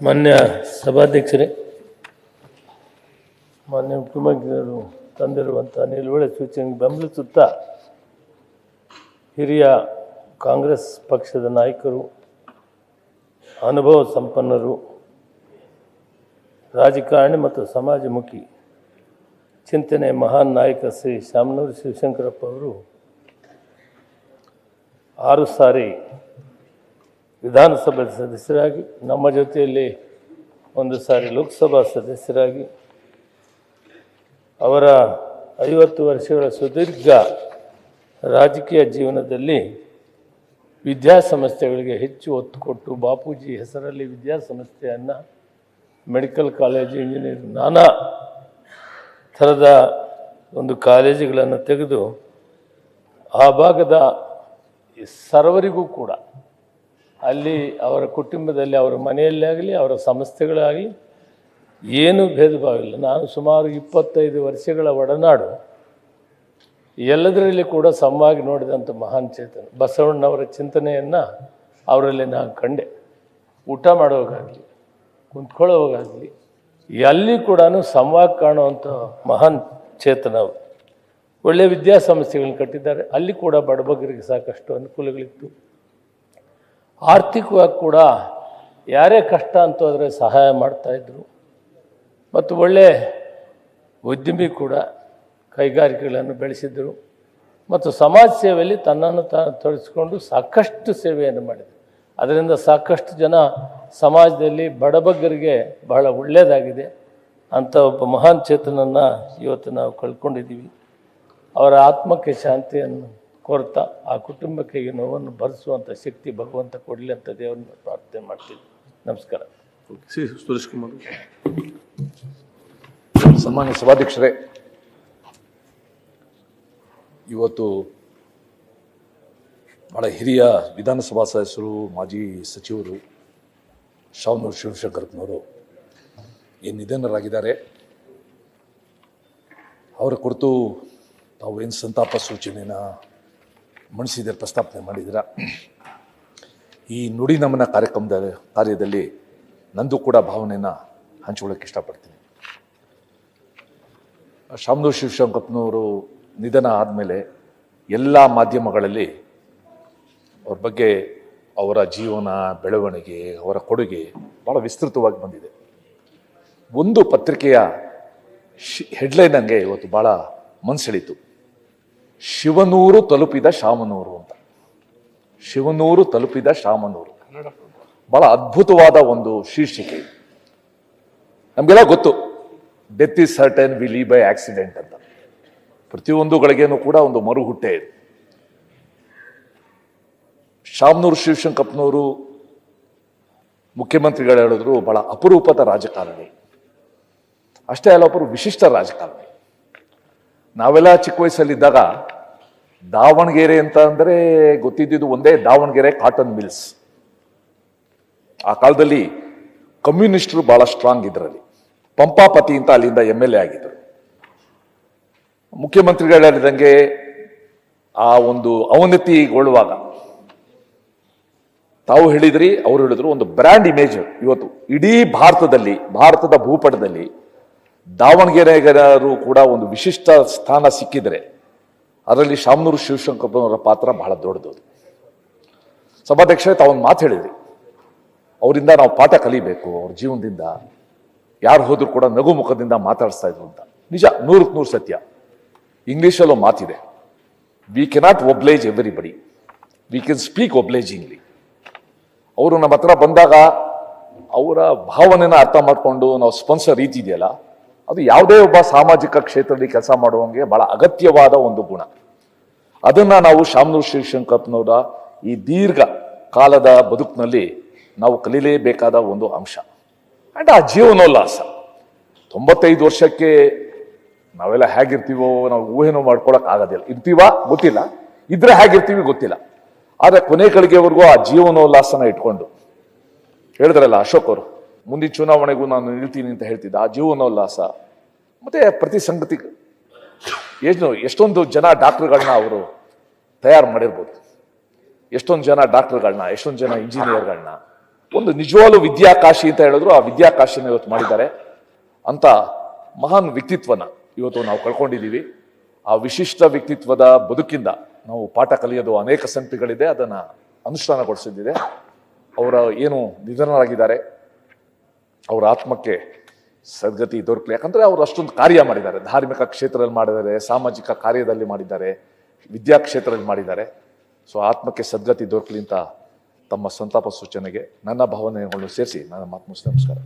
ಮಾನ್ಯ ಸಭಾಧ್ಯಕ್ಷರೇ, ಮಾನ್ಯ ಮುಖ್ಯಮಂತ್ರಿಗಳು ತಂದಿರುವಂಥ ನಿಲುವಳಿ ಸೂಚನೆಗೆ ಬೆಂಬಲಿಸುತ್ತಾ ಹಿರಿಯ ಕಾಂಗ್ರೆಸ್ ಪಕ್ಷದ ನಾಯಕರು, ಅನುಭವ ಸಂಪನ್ನರು, ರಾಜಕಾರಣಿ ಮತ್ತು ಸಮಾಜಮುಖಿ ಚಿಂತನೆ ಮಹಾನ್ ನಾಯಕ ಶ್ರೀ ಶಾಮನೂರು ಶಿವಶಂಕರಪ್ಪ ಅವರು 6 ಸಾರಿ ವಿಧಾನಸಭೆ ಸದಸ್ಯರಾಗಿ, ನಮ್ಮ ಜೊತೆಯಲ್ಲಿ 1 ಸಾರಿ ಲೋಕಸಭಾ ಸದಸ್ಯರಾಗಿ, ಅವರ 50 ವರ್ಷಗಳ ಸುದೀರ್ಘ ರಾಜಕೀಯ ಜೀವನದಲ್ಲಿ ವಿದ್ಯಾಸಂಸ್ಥೆಗಳಿಗೆ ಹೆಚ್ಚು ಒತ್ತು ಕೊಟ್ಟು ಬಾಪೂಜಿ ಹೆಸರಲ್ಲಿ ವಿದ್ಯಾಸಂಸ್ಥೆಯನ್ನು, ಮೆಡಿಕಲ್ ಕಾಲೇಜು, ಇಂಜಿನಿಯರಿಂಗ್, ನಾನಾ ಥರದ ಒಂದು ಕಾಲೇಜುಗಳನ್ನು ತೆಗೆದು ಆ ಭಾಗದ ಸರ್ವರಿಗೂ ಕೂಡ ಅಲ್ಲಿ ಅವರ ಕುಟುಂಬದಲ್ಲಿ, ಅವರ ಮನೆಯಲ್ಲೇ ಆಗಲಿ, ಅವರ ಸಂಸ್ಥೆಗಳಾಗಲಿ ಏನೂ ಭೇದ ಭಾವ ಇಲ್ಲ. ನಾನು ಸುಮಾರು 25 ವರ್ಷಗಳ ಒಡನಾಡು, ಎಲ್ಲದರಲ್ಲಿ ಕೂಡ ಸಮವಾಗಿ ನೋಡಿದಂಥ ಮಹಾನ್ ಚೇತನ ಬಸವಣ್ಣವರ ಚಿಂತನೆಯನ್ನು ಅವರಲ್ಲಿ ನಾನು ಕಂಡೆ. ಊಟ ಮಾಡೋವಾಗಲಿ, ಕುಂತ್ಕೊಳ್ಳೋವಾಗಲಿ ಎಲ್ಲಿ ಕೂಡ ಸಮವಾಗಿ ಕಾಣುವಂಥ ಮಹಾನ್ ಚೇತನ ಅವರು. ಒಳ್ಳೆಯ ವಿದ್ಯಾಸಂಸ್ಥೆಗಳನ್ನ ಕಟ್ಟಿದ್ದಾರೆ. ಅಲ್ಲಿ ಕೂಡ ಬಡಬಗ್ಗರಿಗೆ ಸಾಕಷ್ಟು ಅನುಕೂಲಗಳಿತ್ತು. ಆರ್ಥಿಕವಾಗಿ ಕೂಡ ಯಾರೇ ಕಷ್ಟ ಅಂತ ಹೋದರೆ ಸಹಾಯ ಮಾಡ್ತಾಯಿದ್ರು. ಮತ್ತು ಒಳ್ಳೆಯ ಉದ್ಯಮಿ ಕೂಡ, ಕೈಗಾರಿಕೆಗಳನ್ನು ಬೆಳೆಸಿದರು ಮತ್ತು ಸಮಾಜ ಸೇವೆಯಲ್ಲಿ ತನ್ನನ್ನು ತಾನು ತೊಡಗಿಸಿಕೊಂಡು ಸಾಕಷ್ಟು ಸೇವೆಯನ್ನು ಮಾಡಿದರು. ಅದರಿಂದ ಸಾಕಷ್ಟು ಜನ ಸಮಾಜದಲ್ಲಿ ಬಡಬಗ್ಗರಿಗೆ ಬಹಳ ಒಳ್ಳೆಯದಾಗಿದೆ. ಅಂಥ ಒಬ್ಬ ಮಹಾನ್ ಚೇತನನ್ನು ಇವತ್ತು ನಾವು ಕಳ್ಕೊಂಡಿದ್ದೀವಿ. ಅವರ ಆತ್ಮಕ್ಕೆ ಶಾಂತಿಯನ್ನು ಕೋರ್ತಾ ಆ ಕುಟುಂಬಕ್ಕೆ ಈ ನೋವನ್ನು ಭರಿಸುವಂಥ ಶಕ್ತಿ ಭಗವಂತ ಕೊಡಲಿ ಅಂತ ದೇವರನ್ನ ಪ್ರಾರ್ಥನೆ ಮಾಡ್ತೀವಿ. ನಮಸ್ಕಾರ. ಸುರೇಶ್ ಕುಮಾರ್. ಸನ್ಮಾನ್ಯ ಸಭಾಧ್ಯಕ್ಷರೇ, ಇವತ್ತು ಬಹಳ ಹಿರಿಯ ವಿಧಾನಸಭಾ ಸದಸ್ಯರು, ಮಾಜಿ ಸಚಿವರು ಶಾಮನೂರು ಶಿವಶಂಕರಪ್ಪನವರು ಏನು ನಿಧನರಾಗಿದ್ದಾರೆ. ಅವರ ಕುರಿತು ತಾವು ಏನು ಸಂತಾಪ ಸೂಚನೆಯನ್ನು ಮಂಡಿಸಿದರೆ, ಪ್ರಸ್ತಾಪನೆ ಮಾಡಿದ್ದೀರ. ಈ ನುಡಿ ನಮನ ಕಾರ್ಯದಲ್ಲಿ ನಂದು ಕೂಡ ಭಾವನೆಯನ್ನು ಹಂಚಿಕೊಳ್ಳೋಕ್ಕೆ ಇಷ್ಟಪಡ್ತೀನಿ. ಶಾಮನೂರು ಶಿವಶಂಕರಪ್ಪನವರು ನಿಧನ ಆದಮೇಲೆ ಎಲ್ಲ ಮಾಧ್ಯಮಗಳಲ್ಲಿ ಅವ್ರ ಬಗ್ಗೆ, ಅವರ ಜೀವನ, ಬೆಳವಣಿಗೆ, ಅವರ ಕೊಡುಗೆ ಭಾಳ ವಿಸ್ತೃತವಾಗಿ ಬಂದಿದೆ. ಒಂದು ಪತ್ರಿಕೆಯ ಹೆಡ್ಲೈನ್ ನನಗೆ ಇವತ್ತು ಭಾಳ ಮನಸೆಳೀತು. ಶಿವನೂರು ತಲುಪಿದ ಶಾಮನೂರು ಅಂತ. ಶಿವನೂರು ತಲುಪಿದ ಶಾಮನೂರು, ಭಾಳ ಅದ್ಭುತವಾದ ಒಂದು ಶೀರ್ಷಿಕೆ. ನಮಗೆಲ್ಲ ಗೊತ್ತು, death is certain, we leave by accident ಅಂತ. ಪ್ರತಿಯೊಂದು ಗಳಿಗೆನೂ ಕೂಡ ಒಂದು ಮರುಹುಟ್ಟೆ ಇದೆ. ಶಾಮನೂರು ಶಿವಶಂಕರಪ್ಪನವರು ಮುಖ್ಯಮಂತ್ರಿಗಳು ಹೇಳಿದ್ರು ಬಹಳ ಅಪರೂಪದ ರಾಜಕಾರಣಿ. ಅಷ್ಟೇ ಅಲ್ಲ, ಒಬ್ಬರು ವಿಶಿಷ್ಟ ರಾಜಕಾರಣಿ. ನಾವೆಲ್ಲ ಚಿಕ್ಕ ವಯಸ್ಸಲ್ಲಿದ್ದಾಗ ದಾವಣಗೆರೆ ಅಂತ ಅಂದರೆ ಗೊತ್ತಿದ್ದು ಒಂದೇ, ದಾವಣಗೆರೆ ಕಾಟನ್ ಮಿಲ್ಸ್. ಆ ಕಾಲದಲ್ಲಿ ಕಮ್ಯುನಿಸ್ಟರು ಬಹಳ ಸ್ಟ್ರಾಂಗ್ ಇದರಲ್ಲಿ. ಪಂಪಾಪತಿ ಅಂತ ಅಲ್ಲಿಂದ MLA ಆಗಿದ್ದರು. ಮುಖ್ಯಮಂತ್ರಿಗಳು ಹೇಳಿದಂಗೆ ಆ ಒಂದು ಅವನತಿಗೊಳ್ಳುವಾಗ ತಾವು ಹೇಳಿದ್ರಿ, ಅವರು ಹೇಳಿದ್ರು, ಒಂದು ಬ್ರ್ಯಾಂಡ್ ಇಮೇಜ್ ಇವತ್ತು ಇಡೀ ಭಾರತದ ಭೂಪಟದಲ್ಲಿ ದಾವಣಗೆರೆಗರು ಕೂಡ ಒಂದು ವಿಶಿಷ್ಟ ಸ್ಥಾನ ಸಿಕ್ಕಿದರೆ ಅದರಲ್ಲಿ ಶಾಮನೂರು ಶಿವಶಂಕರಪ್ಪನವರ ಪಾತ್ರ ಬಹಳ ದೊಡ್ಡದು. ಸಭಾಧ್ಯಕ್ಷರೇ, ತಾವೊಂದು ಮಾತು ಹೇಳಿದ್ರಿ, ಅವರಿಂದ ನಾವು ಪಾಠ ಕಲಿಬೇಕು. ಅವ್ರ ಜೀವನದಿಂದ ಯಾರು ಹೋದ್ರೂ ಕೂಡ ನಗು ಮುಖದಿಂದ ಮಾತಾಡಿಸ್ತಾ ಇದ್ರು ಅಂತ. ನಿಜ, 100ಕ್ಕೆ 100 ಸತ್ಯ. ಇಂಗ್ಲೀಷಲ್ಲೂ ಮಾತಿದೆ, we cannot oblige everybody, we can speak obligingly. ಅವರು ನಮ್ಮ ಹತ್ರ ಬಂದಾಗ ಅವರ ಭಾವನೆನ ಅರ್ಥ ಮಾಡಿಕೊಂಡು ನಾವು ಸ್ಪಂದಿಸೋ ರೀತಿ ಇದೆಯಲ್ಲ, ಅದು ಯಾವುದೇ ಒಬ್ಬ ಸಾಮಾಜಿಕ ಕ್ಷೇತ್ರದಲ್ಲಿ ಕೆಲಸ ಮಾಡುವಂಗೆ ಬಹಳ ಅಗತ್ಯವಾದ ಒಂದು ಗುಣ. ಅದನ್ನು ನಾವು ಶಾಮನೂರು ಶಿವಶಂಕರಪ್ಪನವರ ಈ ದೀರ್ಘ ಕಾಲದ ಬದುಕಿನಲ್ಲಿ ನಾವು ಕಲೀಲೇಬೇಕಾದ ಒಂದು ಅಂಶ. ಆ್ಯಂಡ್ ಆ ಜೀವನೋಲ್ಲಾಸ 95 ವರ್ಷಕ್ಕೆ ನಾವೆಲ್ಲ ಹೇಗಿರ್ತೀವೋ ನಾವು ಊಹೆನೂ ಮಾಡ್ಕೊಳಕ್ ಆಗೋದಿಲ್ಲ. ಇರ್ತೀವಾ ಗೊತ್ತಿಲ್ಲ, ಇದ್ರೆ ಹೇಗಿರ್ತೀವಿ ಗೊತ್ತಿಲ್ಲ. ಆದರೆ ಕೊನೆ ಗಳಿಗೆವರೆಗೂ ಆ ಜೀವನೋಲ್ಲಾಸನ ಇಟ್ಕೊಂಡು ಹೇಳಿದ್ರಲ್ಲ ಅಶೋಕ್ ಅವರು, ಮುಂದಿನ ಚುನಾವಣೆಗೂ ನಾನು ನಿಲ್ತೀನಿ ಅಂತ ಹೇಳ್ತಿದ್ದ. ಆ ಜೀವನೋಲ್ಲಾಸ ಮತ್ತೆ ಪ್ರತಿ ಸಂಗತಿ ಎಷ್ಟೊಂದು ಜನ ಡಾಕ್ಟರ್ಗಳನ್ನ ಅವರು ತಯಾರು ಮಾಡಿರ್ಬೋದು. ಎಷ್ಟೊಂದು ಜನ ಡಾಕ್ಟರ್ಗಳನ್ನ, ಎಷ್ಟೊಂದು ಜನ ಇಂಜಿನಿಯರ್ಗಳನ್ನ, ಒಂದು ನಿಜವಾಗ್ಲೂ ವಿದ್ಯಾಕಾಶಿ ಅಂತ ಹೇಳಿದ್ರು ಆ ವಿದ್ಯಾಕಾಶಿನ ಇವತ್ತು ಮಾಡಿದ್ದಾರೆ ಅಂತ ಮಹಾನ್ ವ್ಯಕ್ತಿತ್ವನ ಇವತ್ತು ನಾವು ಕಳ್ಕೊಂಡಿದ್ದೀವಿ. ಆ ವಿಶಿಷ್ಟ ವ್ಯಕ್ತಿತ್ವದ ಬದುಕಿಂದ ನಾವು ಪಾಠ ಕಲಿಯೋದು ಅನೇಕ ಸಂಗತಿಗಳಿದೆ, ಅದನ್ನು ಅನುಷ್ಠಾನಗೊಳಿಸಿದ್ದಿದೆ. ಅವರ ಏನು ನಿಧನರಾಗಿದ್ದಾರೆ, ಅವರ ಆತ್ಮಕ್ಕೆ ಸದ್ಗತಿ ದೊರಕಲಿ. ಯಾಕಂದ್ರೆ ಅವರು ಅಷ್ಟೊಂದು ಕಾರ್ಯ ಮಾಡಿದ್ದಾರೆ, ಧಾರ್ಮಿಕ ಕ್ಷೇತ್ರದಲ್ಲಿ ಮಾಡಿದ್ದಾರೆ, ಸಾಮಾಜಿಕ ಕಾರ್ಯದಲ್ಲಿ ಮಾಡಿದ್ದಾರೆ, ವಿದ್ಯಾ ಕ್ಷೇತ್ರದಲ್ಲಿ ಮಾಡಿದ್ದಾರೆ. ಸೊ ಆತ್ಮಕ್ಕೆ ಸದ್ಗತಿ ದೊರಕಲಿ ಅಂತ ತಮ್ಮ ಸಂತಾಪ ಸೂಚನೆಗೆ ನನ್ನ ಭಾವನೆಗಳನ್ನು ಸೇರಿಸಿ ನನ್ನ ಮಾತು ಮುಗಿಸಿ ನಮಸ್ಕಾರ.